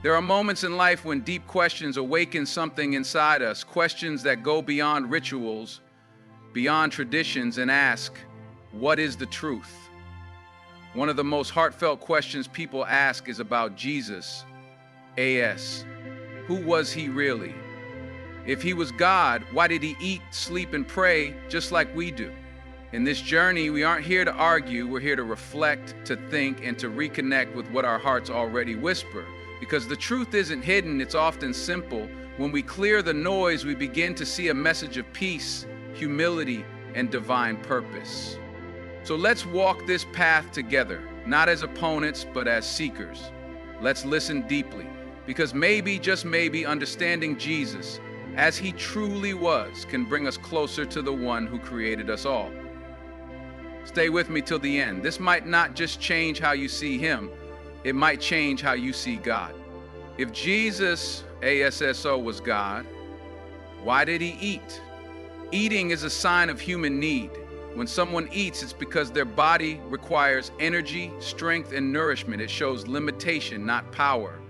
There are moments in life when deep questions awaken something inside us, questions that go beyond rituals, beyond traditions, and ask, what is the truth? One of the most heartfelt questions people ask is about Jesus, AS. Who was he really? If he was God, why did he eat, sleep, and pray just like we do? In this journey, we aren't here to argue, we're here to reflect, to think, and to reconnect with what our hearts already whisper. Because the truth isn't hidden, it's often simple. When we clear the noise, we begin to see a message of peace, humility, and divine purpose. So let's walk this path together, not as opponents, but as seekers. Let's listen deeply, because maybe, just maybe, understanding Jesus, as he truly was, can bring us closer to the one who created us all. Stay with me till the end. This might not just change how you see him, it might change how you see God. If Jesus, ASSO, was God, why did he eat? Eating is a sign of human need. When someone eats, it's because their body requires energy, strength, and nourishment. It shows limitation, not power.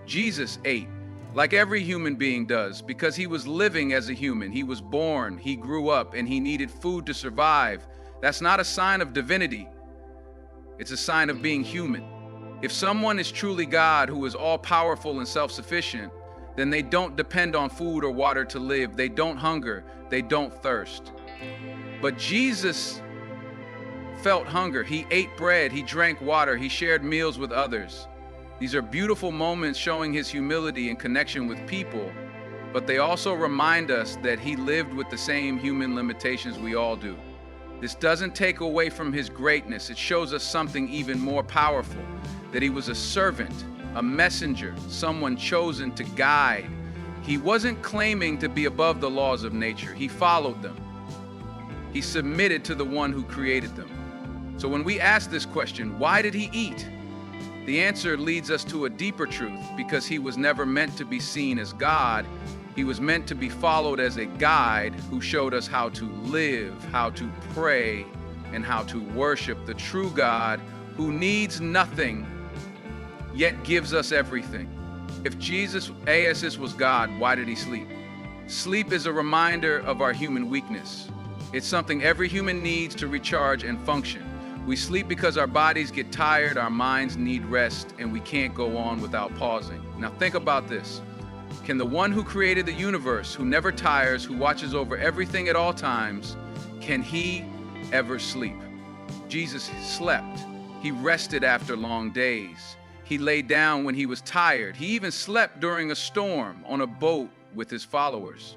Jesus ate, like every human being does, because he was living as a human. He was born, he grew up, and he needed food to survive. That's not a sign of divinity. It's a sign of being human. If someone is truly God, who is all-powerful and self-sufficient, then they don't depend on food or water to live. They don't hunger. They don't thirst. But Jesus felt hunger. He ate bread. He drank water. He shared meals with others. These are beautiful moments showing his humility and connection with people, but they also remind us that he lived with the same human limitations we all do. This doesn't take away from his greatness. It shows us something even more powerful, that he was a servant, a messenger, someone chosen to guide. He wasn't claiming to be above the laws of nature. He followed them. He submitted to the one who created them. So when we ask this question, why did he eat? The answer leads us to a deeper truth, because he was never meant to be seen as God. He was meant to be followed as a guide who showed us how to live, how to pray, and how to worship the true God who needs nothing, yet gives us everything. If Jesus, ASS, was God, why did he sleep? Sleep is a reminder of our human weakness. It's something every human needs to recharge and function. We sleep because our bodies get tired, our minds need rest, and we can't go on without pausing. Now think about this. Can the one who created the universe, who never tires, who watches over everything at all times, can he ever sleep? Jesus slept. He rested after long days. He lay down when he was tired. He even slept during a storm on a boat with his followers.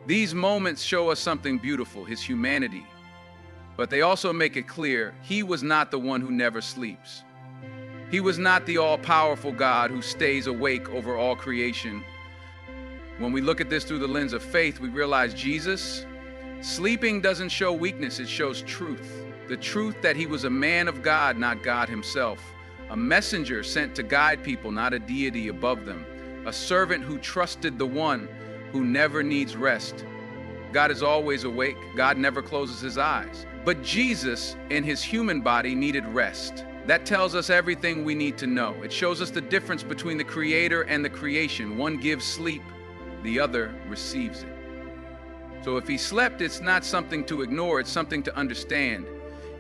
These moments show us something beautiful, his humanity. But they also make it clear he was not the one who never sleeps. He was not the all-powerful God who stays awake over all creation. When we look at this through the lens of faith, we realize Jesus, sleeping doesn't show weakness, it shows truth. The truth that he was a man of God, not God himself. A messenger sent to guide people, not a deity above them. A servant who trusted the one who never needs rest. God is always awake. God never closes his eyes. But Jesus, in his human body, needed rest. That tells us everything we need to know. It shows us the difference between the Creator and the creation. One gives sleep, the other receives it. So if he slept, it's not something to ignore, it's something to understand.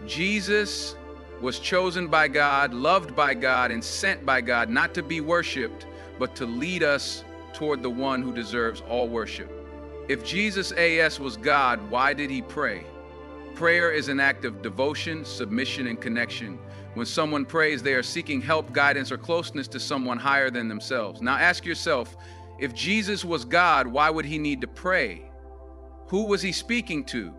Jesus was chosen by God, loved by God, and sent by God, not to be worshiped, but to lead us toward the one who deserves all worship. If Jesus AS was God, why did he pray? Prayer is an act of devotion, submission, and connection. When someone prays, they are seeking help, guidance, or closeness to someone higher than themselves. Now ask yourself, if Jesus was God, why would he need to pray? Who was he speaking to?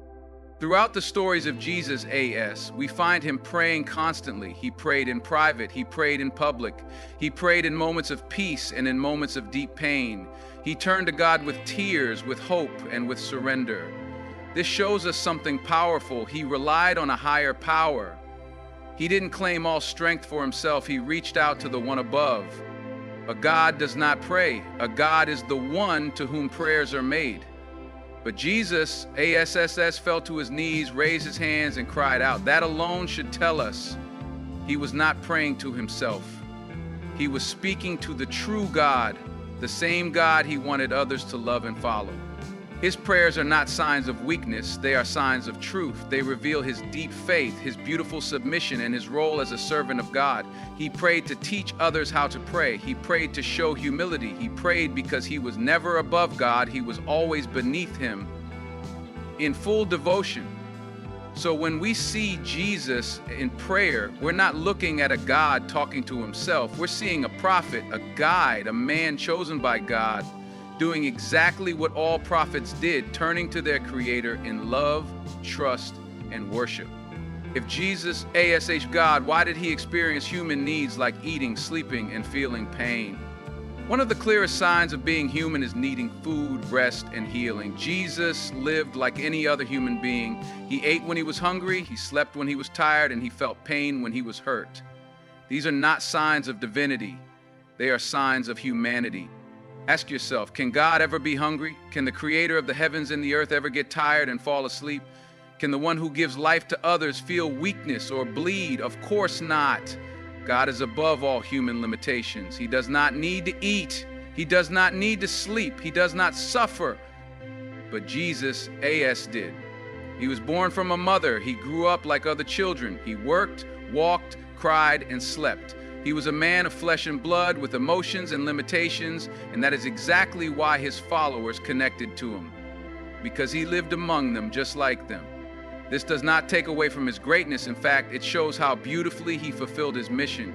Throughout the stories of Jesus AS, we find him praying constantly. He prayed in private, he prayed in public, he prayed in moments of peace and in moments of deep pain. He turned to God with tears, with hope, and with surrender. This shows us something powerful. He relied on a higher power. He didn't claim all strength for himself. He reached out to the one above. A God does not pray. A God is the one to whom prayers are made. But Jesus, ASSS, fell to his knees, raised his hands, and cried out. That alone should tell us he was not praying to himself. He was speaking to the true God, the same God he wanted others to love and follow. His prayers are not signs of weakness, they are signs of truth. They reveal his deep faith, his beautiful submission, and his role as a servant of God. He prayed to teach others how to pray. He prayed to show humility. He prayed because he was never above God, he was always beneath him, in full devotion. So when we see Jesus in prayer, we're not looking at a God talking to himself. We're seeing a prophet, a guide, a man chosen by God, doing exactly what all prophets did, turning to their Creator in love, trust, and worship. If Jesus, God, why did he experience human needs like eating, sleeping, and feeling pain? One of the clearest signs of being human is needing food, rest, and healing. Jesus lived like any other human being. He ate when he was hungry, he slept when he was tired, and he felt pain when he was hurt. These are not signs of divinity. They are signs of humanity. Ask yourself, can God ever be hungry? Can the creator of the heavens and the earth ever get tired and fall asleep? Can the one who gives life to others feel weakness or bleed? Of course not. God is above all human limitations. He does not need to eat. He does not need to sleep. He does not suffer. But Jesus, did. He was born from a mother. He grew up like other children. He worked, walked, cried, and slept. He was a man of flesh and blood with emotions and limitations, and that is exactly why his followers connected to him, because he lived among them just like them. This does not take away from his greatness. In fact, it shows how beautifully he fulfilled his mission.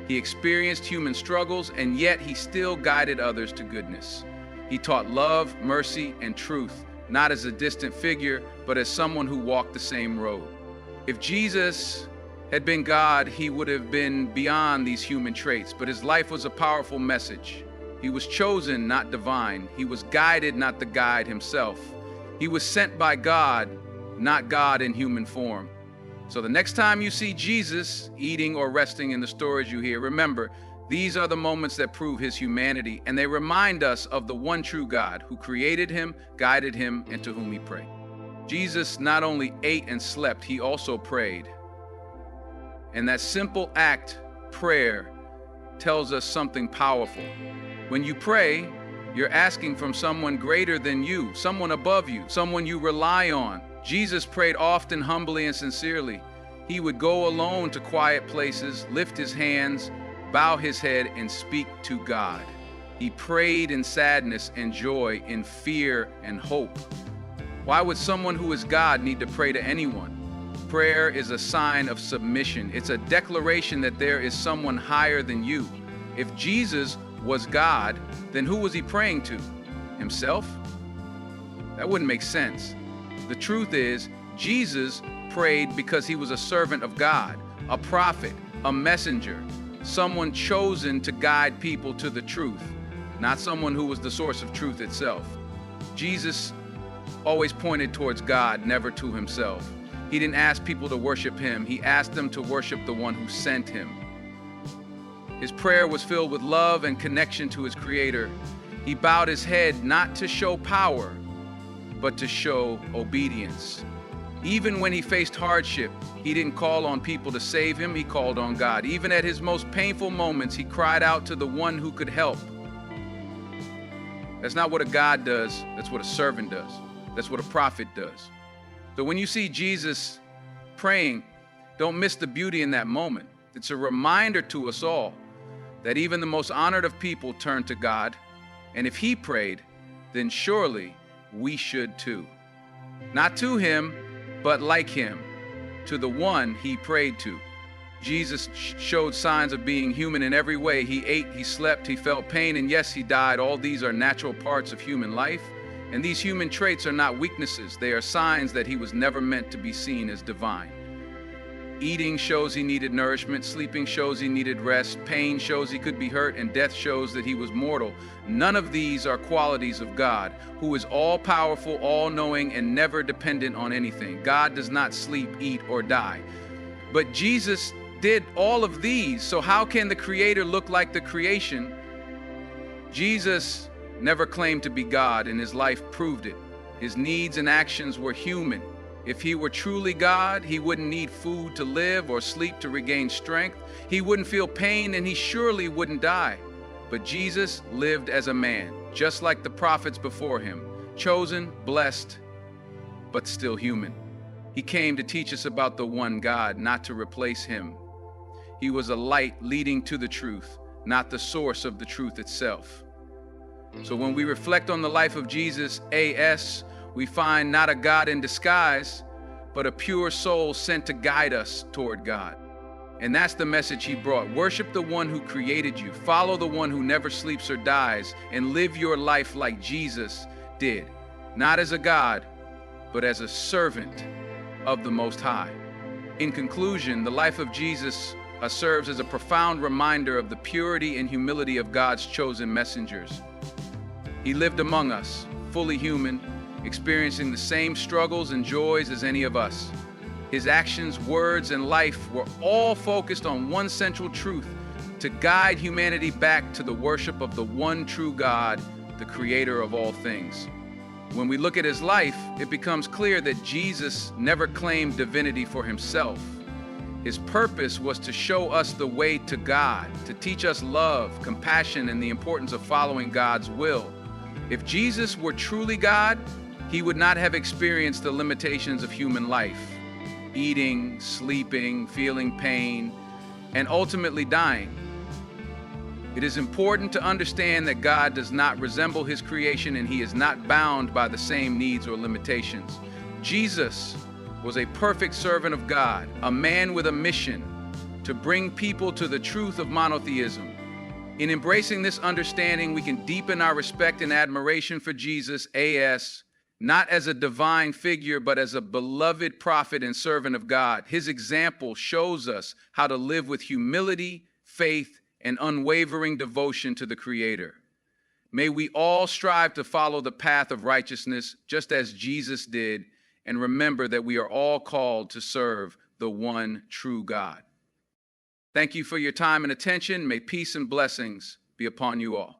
He experienced human struggles, and yet he still guided others to goodness. He taught love, mercy, and truth, not as a distant figure, but as someone who walked the same road. If Jesus had been God, he would have been beyond these human traits, but his life was a powerful message. He was chosen, not divine. He was guided, not the guide himself. He was sent by God, not God in human form. So the next time you see Jesus eating or resting in the stories you hear, remember, these are the moments that prove his humanity, and they remind us of the one true God who created him, guided him, and to whom he prayed. Jesus not only ate and slept, he also prayed. And that simple act, prayer, tells us something powerful. When you pray, you're asking from someone greater than you, someone above you, someone you rely on. Jesus prayed often, humbly, and sincerely. He would go alone to quiet places, lift his hands, bow his head, and speak to God. He prayed in sadness and joy, in fear and hope. Why would someone who is God need to pray to anyone? Prayer is a sign of submission. It's a declaration that there is someone higher than you. If Jesus was God, then who was he praying to? Himself? That wouldn't make sense. The truth is, Jesus prayed because he was a servant of God, a prophet, a messenger, someone chosen to guide people to the truth, not someone who was the source of truth itself. Jesus always pointed towards God, never to himself. He didn't ask people to worship him. He asked them to worship the one who sent him. His prayer was filled with love and connection to his Creator. He bowed his head not to show power, but to show obedience. Even when he faced hardship, he didn't call on people to save him, he called on God. Even at his most painful moments, he cried out to the one who could help. That's not what a God does, that's what a servant does. That's what a prophet does. So when you see Jesus praying, don't miss the beauty in that moment. It's a reminder to us all that even the most honored of people turn to God, and if he prayed, then surely we should too. Not to him, but like him, to the one he prayed to. Jesus showed signs of being human in every way. He ate, he slept, he felt pain, and yes, he died. All these are natural parts of human life. And these human traits are not weaknesses. They are signs that he was never meant to be seen as divine. Eating shows he needed nourishment. Sleeping shows he needed rest. Pain shows he could be hurt. And death shows that he was mortal. None of these are qualities of God, who is all-powerful, all-knowing, and never dependent on anything. God does not sleep, eat, or die. But Jesus did all of these. So how can the Creator look like the creation? Jesus never claimed to be God, and his life proved it. His needs and actions were human. If he were truly God, he wouldn't need food to live or sleep to regain strength. He wouldn't feel pain, and he surely wouldn't die. But Jesus lived as a man, just like the prophets before him, chosen, blessed, but still human. He came to teach us about the one God, not to replace him. He was a light leading to the truth, not the source of the truth itself. So when we reflect on the life of Jesus, A.S., we find not a God in disguise, but a pure soul sent to guide us toward God. And that's the message he brought. Worship the one who created you, follow the one who never sleeps or dies, and live your life like Jesus did, not as a God, but as a servant of the Most High. In conclusion, the life of Jesus serves as a profound reminder of the purity and humility of God's chosen messengers. He lived among us, fully human, experiencing the same struggles and joys as any of us. His actions, words, and life were all focused on one central truth: to guide humanity back to the worship of the one true God, the creator of all things. When we look at his life, it becomes clear that Jesus never claimed divinity for himself. His purpose was to show us the way to God, to teach us love, compassion, and the importance of following God's will. If Jesus were truly God, he would not have experienced the limitations of human life: eating, sleeping, feeling pain, and ultimately dying. It is important to understand that God does not resemble his creation, and he is not bound by the same needs or limitations. Jesus was a perfect servant of God, a man with a mission to bring people to the truth of monotheism. In embracing this understanding, we can deepen our respect and admiration for Jesus, A.S., not as a divine figure, but as a beloved prophet and servant of God. His example shows us how to live with humility, faith, and unwavering devotion to the Creator. May we all strive to follow the path of righteousness, just as Jesus did, and remember that we are all called to serve the one true God. Thank you for your time and attention. May peace and blessings be upon you all.